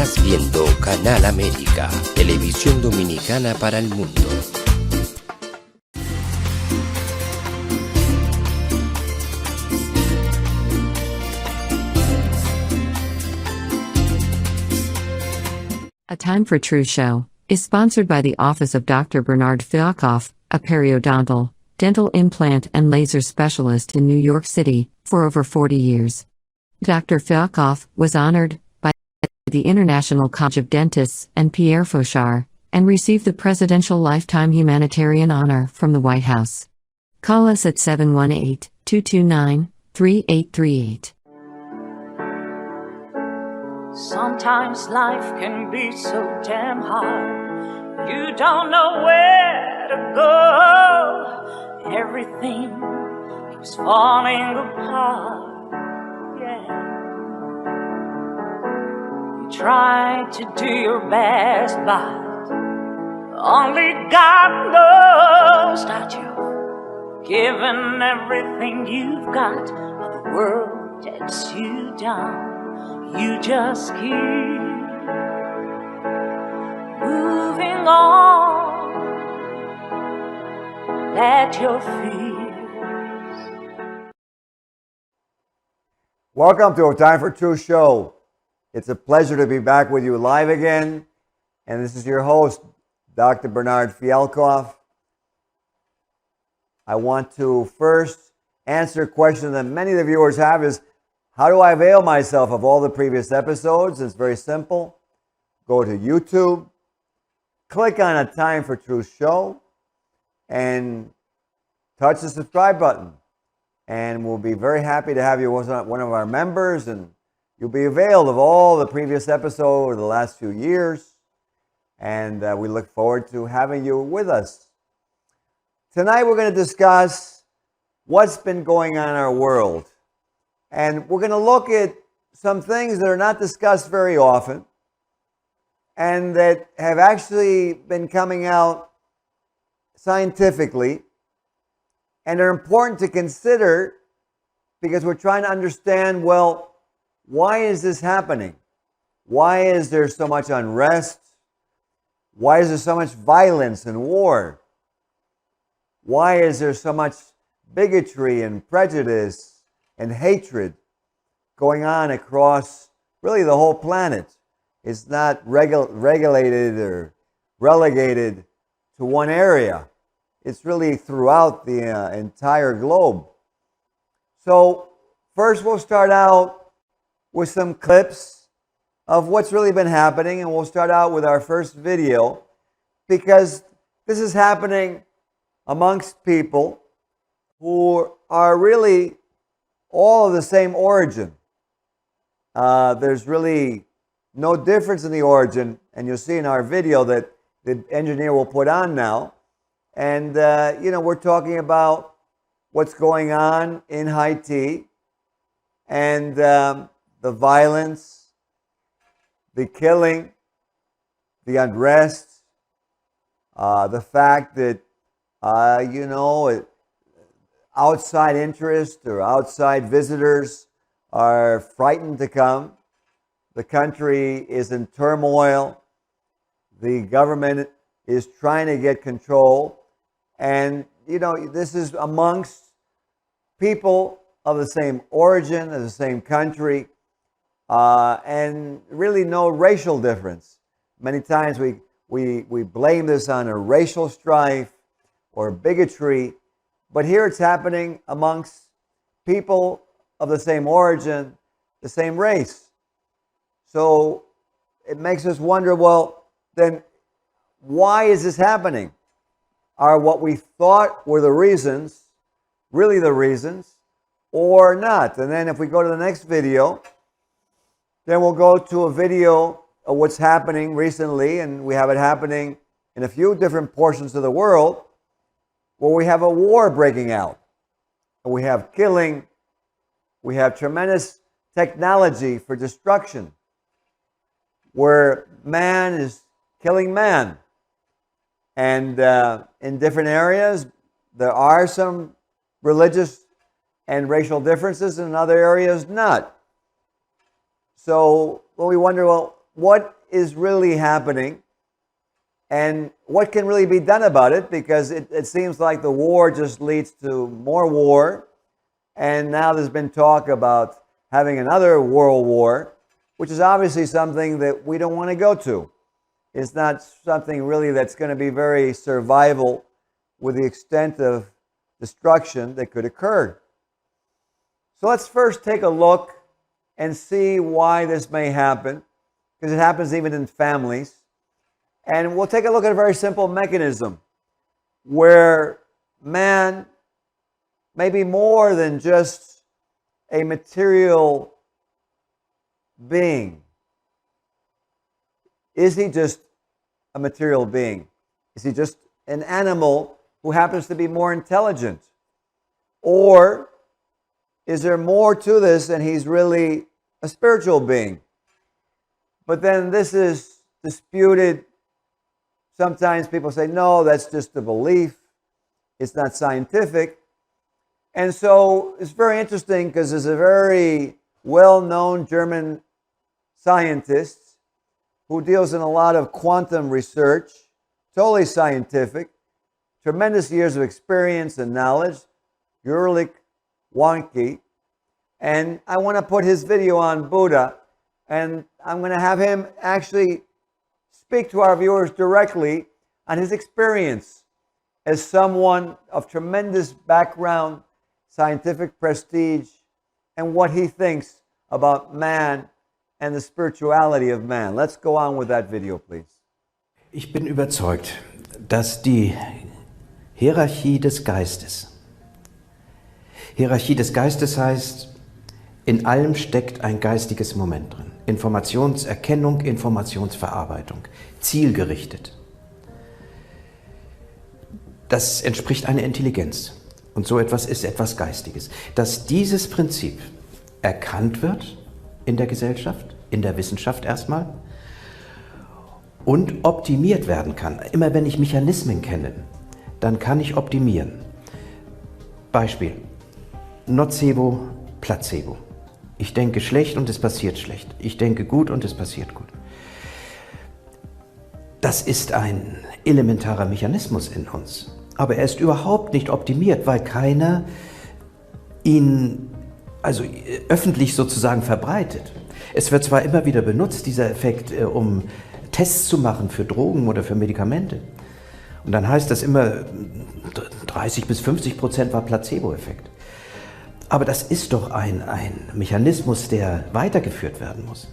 Estás viendo Canal América, televisión dominicana para el mundo. A Time for Truth show is sponsored by the Office of Dr. Bernard Fialkoff, a periodontal, dental implant and laser specialist in New York City, for over 40 years. Dr. Fialkoff was honored by the International College of Dentists and Pierre Fauchard, and received the Presidential Lifetime Humanitarian Honor from the White House. Call us at 718-229-3838. Sometimes life can be so damn hard. You don't know where to go. Everything keeps falling apart. Yeah. You try to do your best, but only God knows that you've given everything you've got, but the world lets you down. You just keep moving on. Let your fears. Welcome to A Time for Truth show. It's a pleasure to be back with you live again. And this is your host, Dr. Bernard Fialkoff. I want to first answer a question that many of the viewers have is, how do I avail myself of all the previous episodes? It's very simple. Go to YouTube, click on A Time for Truth show, and touch the subscribe button. And we'll be very happy to have you as one of our members, and you'll be availed of all the previous episodes over the last few years. And we look forward to having you with us. Tonight we're going to discuss what's been going on in our world. And we're going to look at some things that are not discussed very often and that have actually been coming out scientifically and are important to consider because we're trying to understand, well, why is this happening? Why is there so much unrest? Why is there so much violence and war? Why is there so much bigotry and prejudice and hatred going on across really the whole planet? It's not regulated or relegated to one area. It's really throughout the entire globe. So first we'll start out with some clips of what's really been happening, and we'll start out with our first video because this is happening amongst people who are really all of the same origin. There's really no difference in the origin, and you'll see in our video that the engineer will put on now. And, we're talking about what's going on in Haiti and the violence, the killing, the unrest, the fact that, outside interest or outside visitors are frightened to come. The country is in turmoil. The government is trying to get control. And, this is amongst people of the same origin, of the same country, and really no racial difference. Many times we blame this on a racial strife or bigotry. But here it's happening amongst people of the same origin, the same race. So it makes us wonder, well, then why is this happening? Are what we thought were the reasons really the reasons or not? And then if we go to the next video, then we'll go to a video of what's happening recently, and we have it happening in a few different portions of the world, where we have a war breaking out. We have killing. We have tremendous technology for destruction, where man is killing man. And in different areas, there are some religious and racial differences, in other areas not. So we wonder, well, what is really happening and what can really be done about it, because it seems like the war just leads to more war. And now there's been talk about having another world war, which is obviously something that we don't want to go to. It's not something really that's going to be very survival with the extent of destruction that could occur. So let's first take a look and see why this may happen, because it happens even in families. And we'll take a look at a very simple mechanism where man may be more than just a material being. Is he just a material being? Is he just an animal who happens to be more intelligent? Or is there more to this and he's really a spiritual being? But then this is disputed. Sometimes people say, no, that's just a belief. It's not scientific. And so it's very interesting because there's a very well-known German scientist who deals in a lot of quantum research, totally scientific, tremendous years of experience and knowledge, Ulrich Warnke. And I want to put his video on Buddha, and I'm going to have him actually speak to our viewers directly on his experience as someone of tremendous background, scientific prestige, and what he thinks about man and the spirituality of man. Let's go on with that video, please. Ich bin überzeugt, dass die Hierarchie des Geistes heißt, in allem steckt ein geistiges Moment drin. Informationserkennung, Informationsverarbeitung, zielgerichtet. Das entspricht einer Intelligenz. Und so etwas ist etwas Geistiges. Dass dieses Prinzip erkannt wird in der Gesellschaft, in der Wissenschaft erstmal, und optimiert werden kann. Immer wenn ich Mechanismen kenne, dann kann ich optimieren. Beispiel: Nocebo, Placebo. Ich denke schlecht und es passiert schlecht. Ich denke gut und es passiert gut. Das ist ein elementarer Mechanismus in uns. Aber er ist überhaupt nicht optimiert, weil keiner ihn öffentlich sozusagen verbreitet. Es wird zwar immer wieder benutzt, dieser Effekt, um Tests zu machen für Drogen oder für Medikamente. Und dann heißt das immer, 30-50% war Placebo-Effekt. Aber das ist doch ein Mechanismus, der weitergeführt werden muss.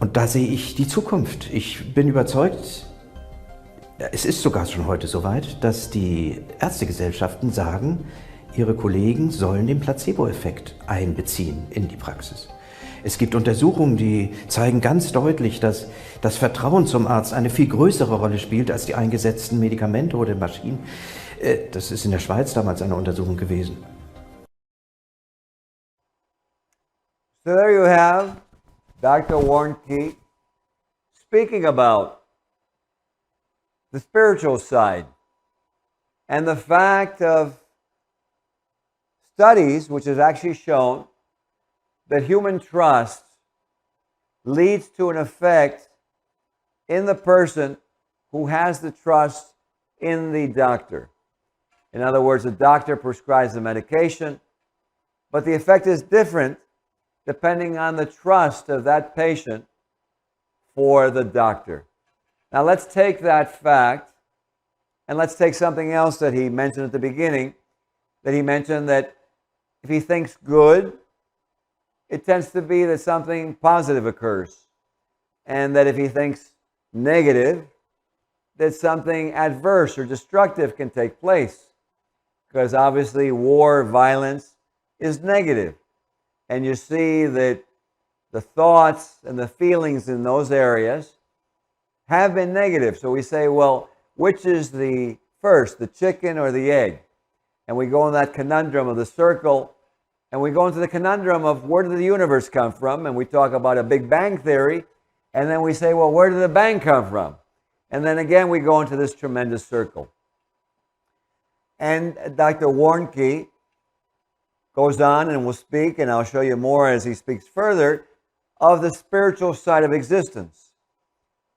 Und da sehe ich die Zukunft. Ich bin überzeugt, es ist sogar schon heute so weit, dass die Ärztegesellschaften sagen, ihre Kollegen sollen den Placebo-Effekt einbeziehen in die Praxis. Es gibt Untersuchungen, die zeigen ganz deutlich, dass das Vertrauen zum Arzt eine viel größere Rolle spielt als die eingesetzten Medikamente oder Maschinen. Das ist in der Schweiz damals eine Untersuchung gewesen. So there you have Dr. Warnke speaking about the spiritual side and the fact of studies which has actually shown that human trust leads to an effect in the person who has the trust in the doctor. In other words, the doctor prescribes the medication, but the effect is different depending on the trust of that patient for the doctor. Now let's take that fact and let's take something else that he mentioned at the beginning, that he mentioned that if he thinks good, it tends to be that something positive occurs. And that if he thinks negative, that something adverse or destructive can take place. Because obviously war, violence is negative. And you see that the thoughts and the feelings in those areas have been negative. So we say, well, which is the first, the chicken or the egg? And we go in that conundrum of the circle, and we go into the conundrum of where did the universe come from? And we talk about a Big Bang theory, and then we say, well, where did the bang come from? And then again, we go into this tremendous circle. And Dr. Warnke goes on and will speak, and I'll show you more as he speaks further, of the spiritual side of existence,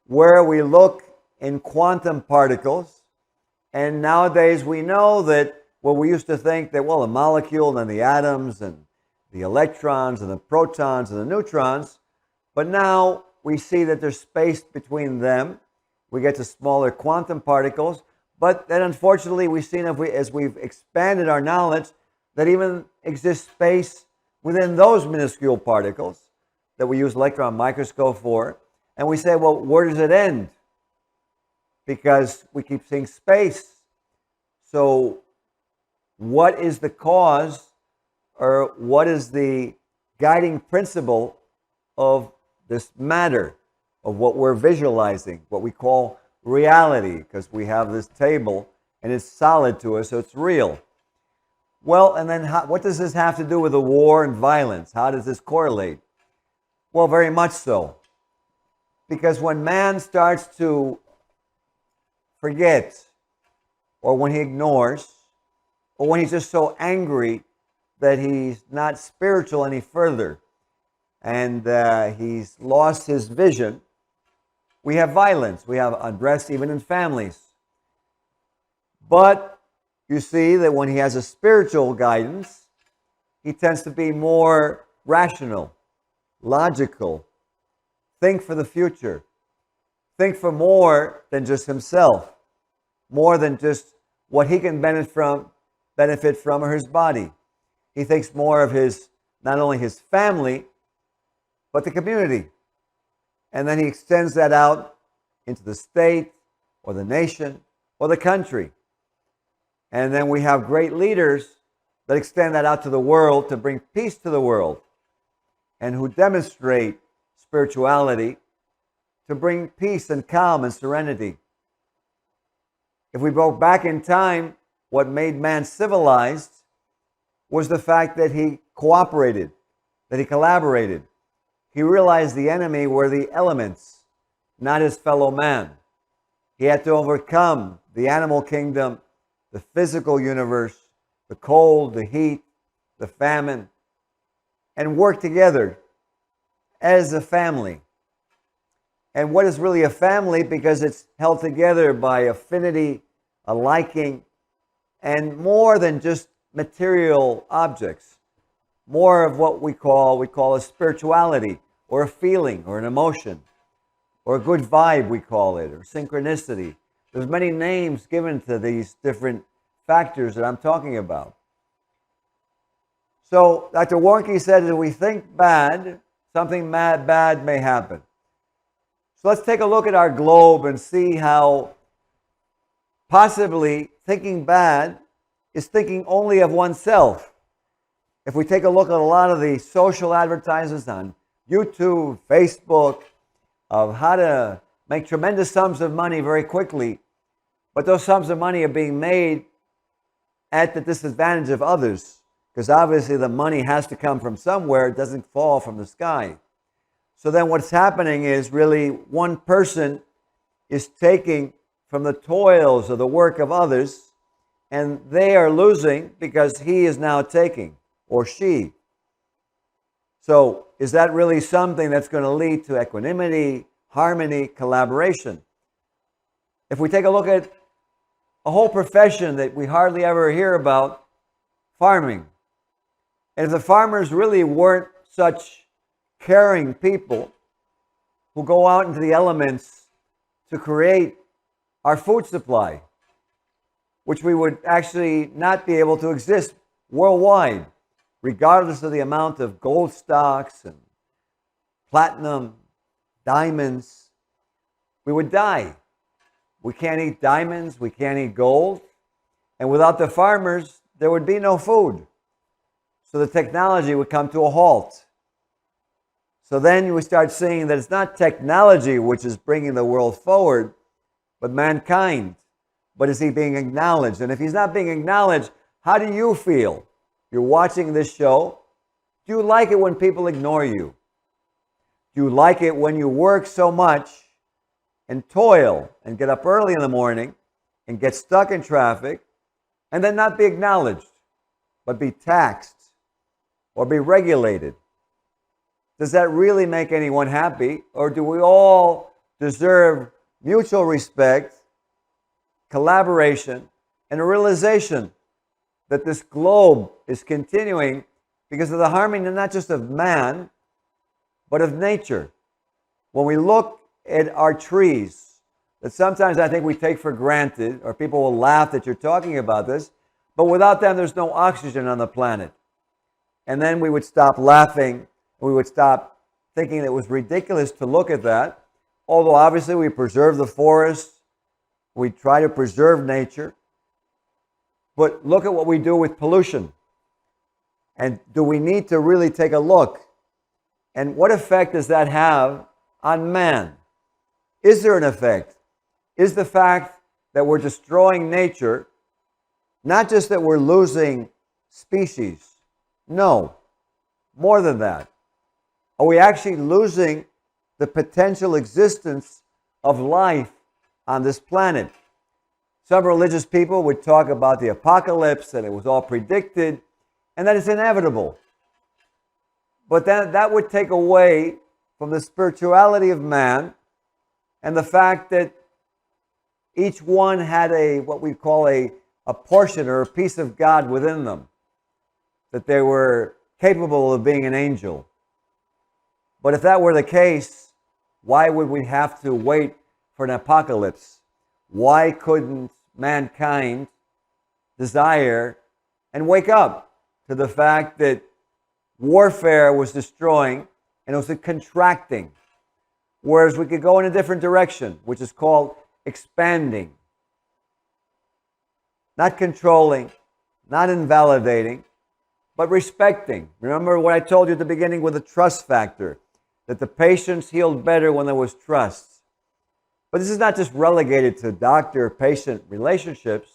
where we look in quantum particles. And nowadays we know that, well, we used to think that, well, the molecule and then the atoms and the electrons and the protons and the neutrons, but now we see that there's space between them. We get to smaller quantum particles, but then unfortunately we've seen, as we've expanded our knowledge, that even exists space within those minuscule particles that we use electron microscope for. And we say, well, where does it end? Because we keep seeing space. So what is the cause, or what is the guiding principle of this matter, of what we're visualizing, what we call reality? Because we have this table and it's solid to us, so it's real. Well, and then what does this have to do with the war and violence? How does this correlate? Well, very much so. Because when man starts to forget, or when he ignores, or when he's just so angry that he's not spiritual any further, and he's lost his vision, we have violence. We have unrest even in families. But you see that when he has a spiritual guidance, he tends to be more rational, logical, think for the future, think for more than just himself, more than just what he can benefit from or his body. He thinks more of not only his family, but the community. And then he extends that out into the state or the nation or the country. And then we have great leaders that extend that out to the world to bring peace to the world, and who demonstrate spirituality to bring peace and calm and serenity. If we go back in time, what made man civilized was the fact that he cooperated, that he collaborated. He realized the enemy were the elements, not his fellow man. He had to overcome the animal kingdom, the physical universe, the cold, the heat, the famine, and work together as a family. And what is really a family? Because it's held together by affinity, a liking, and more than just material objects. More of what we call a spirituality, or a feeling, or an emotion, or a good vibe, we call it, or synchronicity. There's many names given to these different factors that I'm talking about. So Dr. Warnke said that if we think bad, something bad may happen. So let's take a look at our globe and see how possibly thinking bad is thinking only of oneself. If we take a look at a lot of the social advertisements on YouTube, Facebook, of how to make tremendous sums of money very quickly, but those sums of money are being made at the disadvantage of others, because obviously the money has to come from somewhere. It doesn't fall from the sky. So then what's happening is really one person is taking from the toils of the work of others, and they are losing because he is now taking, or she. So is that really something that's going to lead to equanimity, harmony, collaboration? If we take a look at a whole profession that we hardly ever hear about, farming. And if the farmers really weren't such caring people who go out into the elements to create our food supply, which we would actually not be able to exist worldwide, regardless of the amount of gold stocks and platinum, diamonds, we would die. We can't eat diamonds, we can't eat gold, and without the farmers, there would be no food. So the technology would come to a halt. So then we start seeing that it's not technology which is bringing the world forward, but mankind. But is he being acknowledged? And if he's not being acknowledged, how do you feel? You're watching this show. Do you like it when people ignore you? Do you like it when you work so much and toil and get up early in the morning and get stuck in traffic and then not be acknowledged, but be taxed or be regulated? does that really make anyone happy? Or do we all deserve mutual respect, collaboration, and a realization that this globe is continuing because of the harmony not just of man, but of nature? When we look at our trees, that sometimes I think we take for granted, or people will laugh that you're talking about this, but without them there's no oxygen on the planet. And then we would stop laughing, we would stop thinking it was ridiculous to look at that, although obviously we preserve the forests, we try to preserve nature, but look at what we do with pollution. And do we need to really take a look? And what effect does that have on man? Is there an effect? Is the fact that we're destroying nature, not just that we're losing species? No, more than that. Are we actually losing the potential existence of life on this planet? Some religious people would talk about the apocalypse, and it was all predicted, and that it's inevitable. But that would take away from the spirituality of man and the fact that each one had what we call a portion or a piece of God within them, that they were capable of being an angel. But if that were the case, why would we have to wait for an apocalypse? Why couldn't mankind desire and wake up to the fact that warfare was destroying and it was contracting? Whereas we could go in a different direction, which is called expanding. Not controlling, not invalidating, but respecting. Remember what I told you at the beginning with the trust factor, that the patients healed better when there was trust. But this is not just relegated to doctor-patient relationships.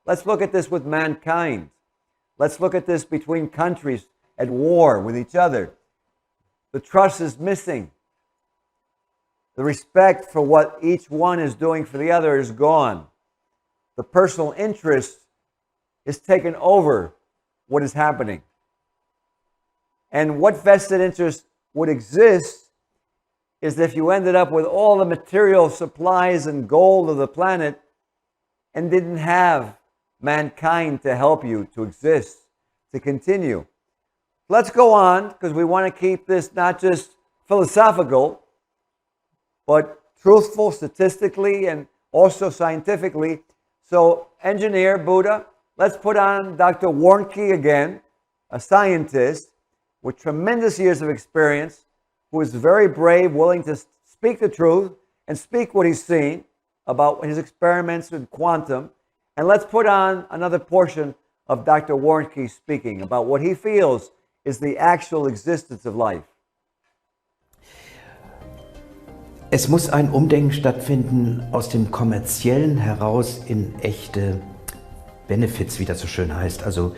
Let's look at this with mankind. Let's look at this between countries at war with each other. The trust is missing. The respect for what each one is doing for the other is gone. The personal interest is taken over what is happening. And what vested interest would exist is if you ended up with all the material supplies and gold of the planet and didn't have mankind to help you to exist, to continue. Let's go on, because we want to keep this not just philosophical, but truthful statistically and also scientifically. So, engineer, Buddha, let's put on Dr. Warnke again, a scientist with tremendous years of experience, who is very brave, willing to speak the truth and speak what he's seen about his experiments with quantum. And let's put on another portion of Dr. Warnke speaking about what he feels is the actual existence of life. Es muss ein Umdenken stattfinden aus dem Kommerziellen heraus in echte Benefits, wie das so schön heißt, also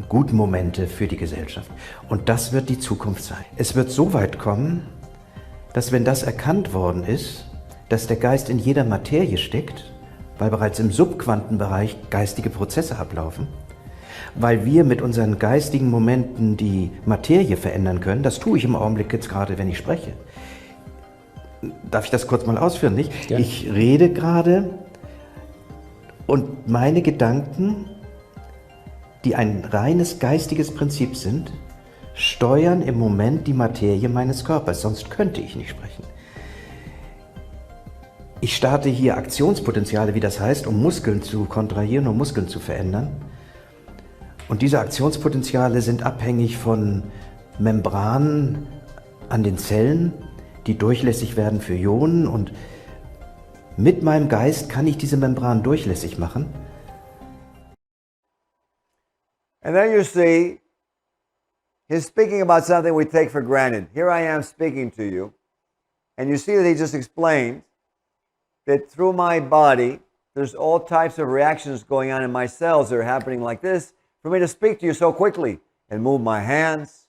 gute Momente für die Gesellschaft. Und das wird die Zukunft sein. Es wird so weit kommen, dass wenn das erkannt worden ist, dass der Geist in jeder Materie steckt, weil bereits im Subquantenbereich geistige Prozesse ablaufen, weil wir mit unseren geistigen Momenten die Materie verändern können. Das tue ich im Augenblick jetzt gerade, wenn ich spreche. Darf ich das kurz mal ausführen, nicht? Ja. Ich rede gerade und meine Gedanken, die ein reines geistiges Prinzip sind, steuern im Moment die Materie meines Körpers, sonst könnte ich nicht sprechen. Ich starte hier Aktionspotenziale, wie das heißt, um Muskeln zu kontrahieren, um Muskeln zu verändern. Und diese Aktionspotenziale sind abhängig von Membranen an den Zellen, die durchlässig werden für Ionen, und mit meinem Geist kann ich diese Membran durchlässig machen. And then you see, he's speaking about something we take for granted. Here I am speaking to you, and you see that he just explained that through my body, there's all types of reactions going on in my cells that are happening like this for me to speak to you so quickly and move my hands.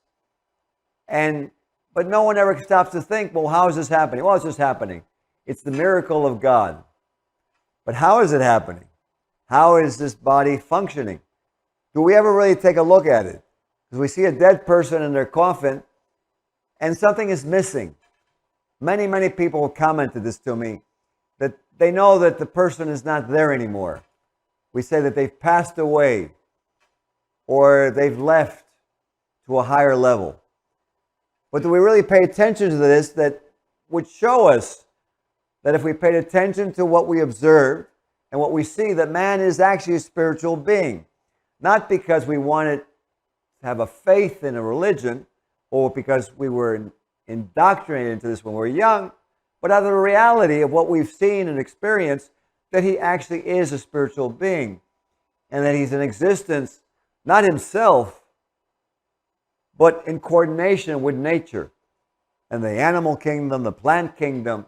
But no one ever stops to think, well, how is this happening? Well, it's just happening. It's the miracle of God. But how is it happening? How is this body functioning? Do we ever really take a look at it? Because we see a dead person in their coffin, and something is missing. Many, many people have commented this to me, that they know that the person is not there anymore. We say that they've passed away or they've left to a higher level. But do we really pay attention to this? That would show us that if we paid attention to what we observed and what we see, that man is actually a spiritual being. Not because we wanted to have a faith in a religion or because we were indoctrinated into this when we were young, but out of the reality of what we've seen and experienced, that he actually is a spiritual being and that he's in existence, not himself, but in coordination with nature and the animal kingdom, the plant kingdom.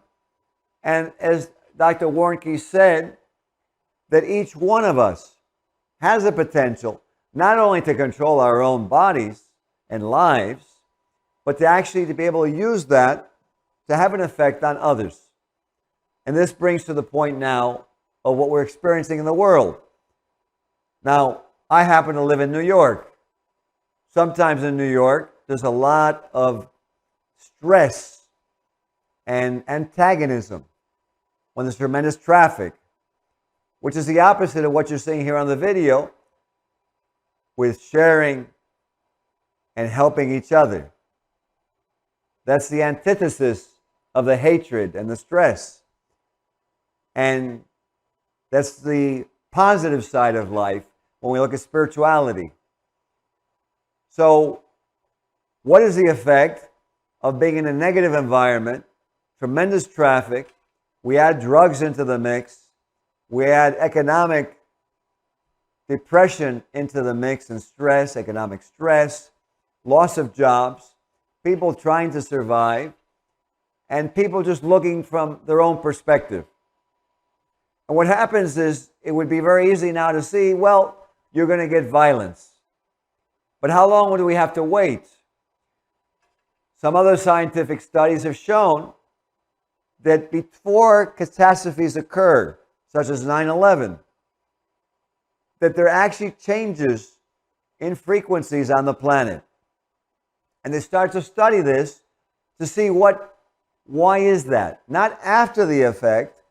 And as Dr. Warnke said, that each one of us has the potential not only to control our own bodies and lives, but to actually to be able to use that to have an effect on others. And this brings to the point now of what we're experiencing in the world. Now, I happen to live in New York. Sometimes in New York, there's a lot of stress and antagonism when there's tremendous traffic, which is the opposite of what you're seeing here on the video with sharing and helping each other. That's the antithesis of the hatred and the stress. And that's the positive side of life when we look at spirituality. So, what is the effect of being in a negative environment, tremendous traffic? We add drugs into the mix. We add economic depression into the mix and stress, economic stress, loss of jobs, people trying to survive, and people just looking from their own perspective. And what happens is, it would be very easy now to see, well, you're going to get violence. But how long do we have to wait? Some other scientific studies have shown that before catastrophes occur, such as 9/11, that there are actually changes in frequencies on the planet. And they start to study this to see why is that? Not after the effect,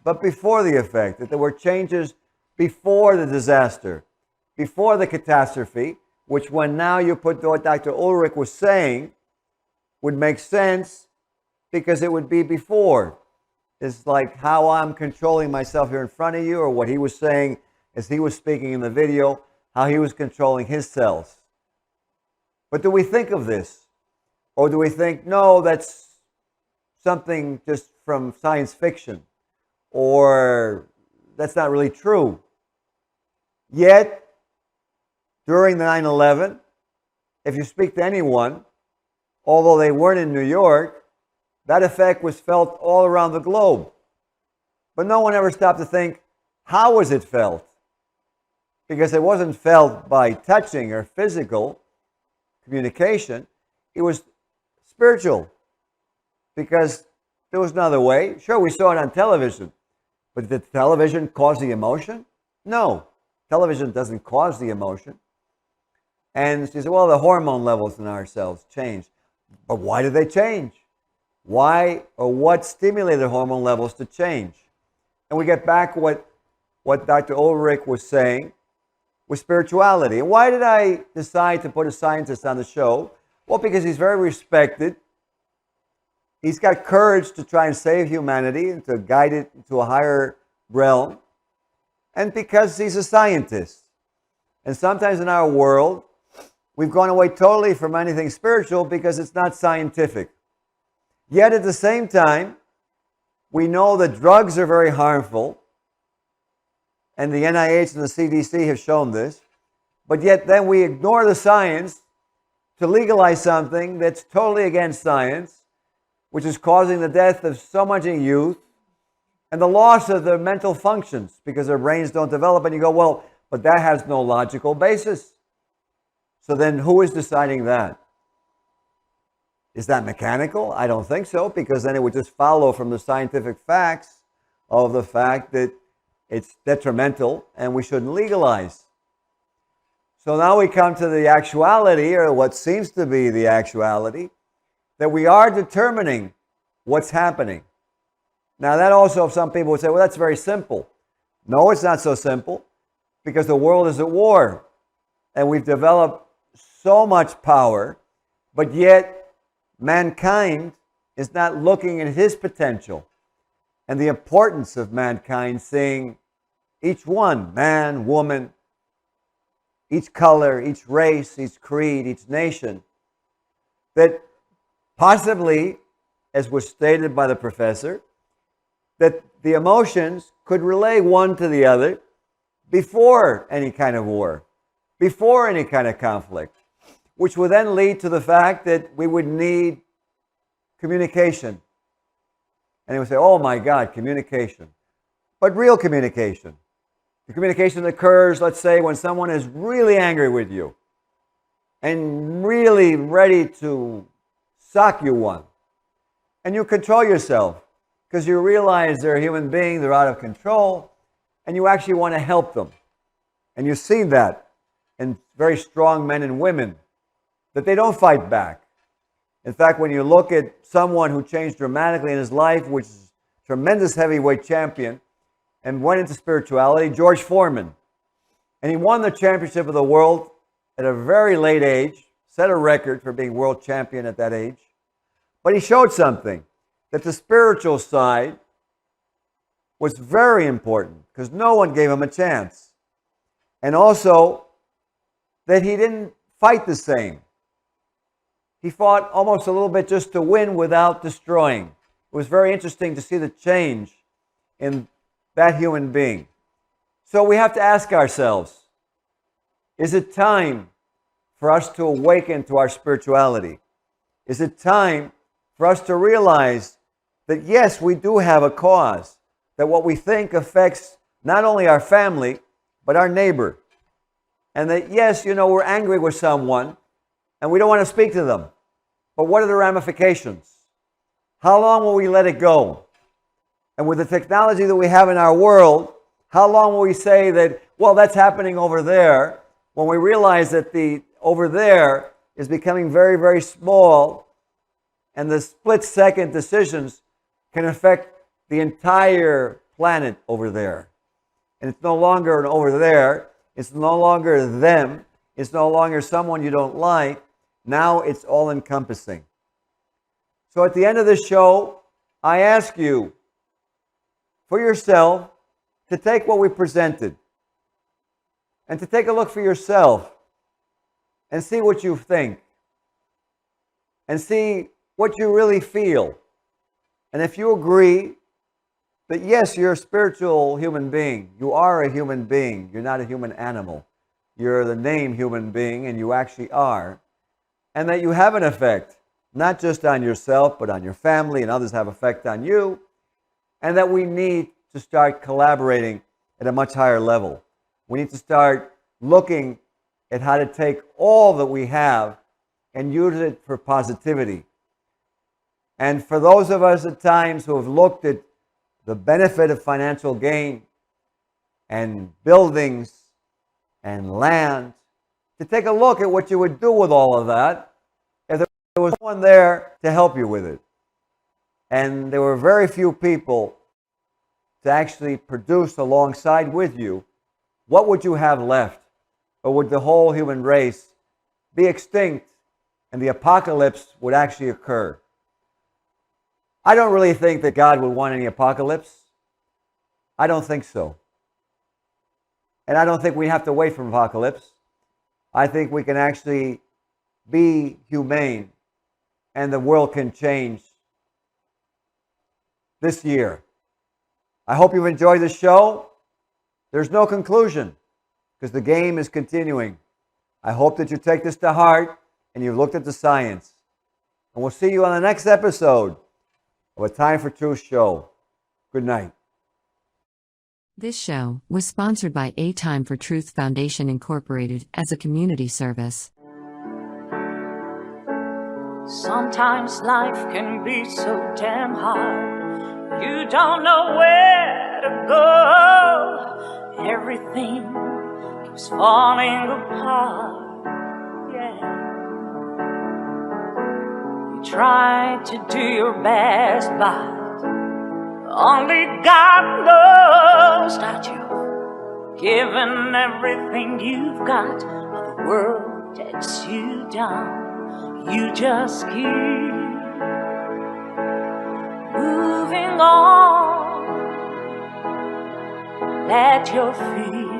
but before the effect, that there were changes before the disaster, before the catastrophe, which when now you put what Dr. Ulrich was saying would make sense because it would be before. It's like how I'm controlling myself here in front of you, or what he was saying as he was speaking in the video, how he was controlling his cells. But do we think of this? Or do we think, no, that's something just from science fiction, or that's not really true? Yet, during the 9/11, if you speak to anyone, although they weren't in New York, that effect was felt all around the globe. But no one ever stopped to think, how was it felt? Because it wasn't felt by touching or physical communication. It was spiritual. Because there was no other way. Sure, we saw it on television. But did television cause the emotion? No. Television doesn't cause the emotion. And she said, well, the hormone levels in our cells changed. But why did they change? Why or what stimulated hormone levels to change? And we get back what Dr. Ulrich was saying with spirituality. And why did I decide to put a scientist on the show? Well, because he's very respected. He's got courage to try and save humanity and to guide it into a higher realm. And because he's a scientist. And sometimes in our world, we've gone away totally from anything spiritual because it's not scientific. Yet at the same time, we know that drugs are very harmful. And the NIH and the CDC have shown this. But yet then we ignore the science to legalize something that's totally against science, which is causing the death of so much youth and the loss of their mental functions because their brains don't develop. And you go, well, but that has no logical basis. So then who is deciding that? Is that mechanical? I don't think so, because then it would just follow from the scientific facts of the fact that it's detrimental and we shouldn't legalize. So now we come to the actuality, or what seems to be the actuality, that we are determining what's happening. Now that also, some people would say, well, that's very simple. No, it's not so simple, because the world is at war and we've developed so much power, but yet mankind is not looking at his potential and the importance of mankind, seeing each one, man, woman, each color, each race, each creed, each nation, that possibly, as was stated by the professor, that the emotions could relay one to the other before any kind of war, before any kind of conflict, which would then lead to the fact that we would need communication. And they would say, oh my God, communication. But real communication. The communication that occurs, let's say, when someone is really angry with you and really ready to sock you one. And you control yourself because you realize they're a human being, they're out of control, and you actually want to help them. And you've seen that in very strong men and women, that they don't fight back. In fact, when you look at someone who changed dramatically in his life, which is a tremendous heavyweight champion, and went into spirituality, George Foreman. And he won the championship of the world at a very late age, set a record for being world champion at that age. But he showed something, that the spiritual side was very important, because no one gave him a chance. And also, that he didn't fight the same. He fought almost a little bit just to win without destroying. It was very interesting to see the change in that human being. So we have to ask ourselves, is it time for us to awaken to our spirituality? Is it time for us to realize that yes, we do have a cause, that what we think affects not only our family, but our neighbor. And that yes, we're angry with someone and we don't want to speak to them. But what are the ramifications? How long will we let it go? And with the technology that we have in our world, how long will we say that, well, that's happening over there, when we realize that the over there is becoming very, very small, and the split-second decisions can affect the entire planet over there. And it's no longer an over there, it's no longer them, it's no longer someone you don't like, now it's all-encompassing. So at the end of this show, I ask you, for yourself, to take what we presented and to take a look for yourself and see what you think and see what you really feel. And if you agree that yes, you're a spiritual human being, you are a human being, you're not a human animal, you're the name human being, and you actually are, and that you have an effect, not just on yourself, but on your family, and others have effect on you, and that we need to start collaborating at a much higher level. We need to start looking at how to take all that we have and use it for positivity. And for those of us at times who have looked at the benefit of financial gain and buildings and land, to take a look at what you would do with all of that if there was someone there to help you with it. And there were very few people to actually produce alongside with you. What would you have left? Or would the whole human race be extinct and the apocalypse would actually occur? I don't really think that God would want any apocalypse. I don't think so. And I don't think we have to wait for apocalypse. I think we can actually be humane and the world can change this year. I hope you've enjoyed the show. There's no conclusion because the game is continuing. I hope that you take this to heart and you've looked at the science. And we'll see you on the next episode of A Time for Truth show. Good night. This show was sponsored by A Time for Truth Foundation Incorporated as a community service. Sometimes life can be so damn hard. You don't know where to go. Everything keeps falling apart. Yeah. try to do your best, but only God knows that you've given everything you've got, but the world takes you down. You just keep moving on. Let your feet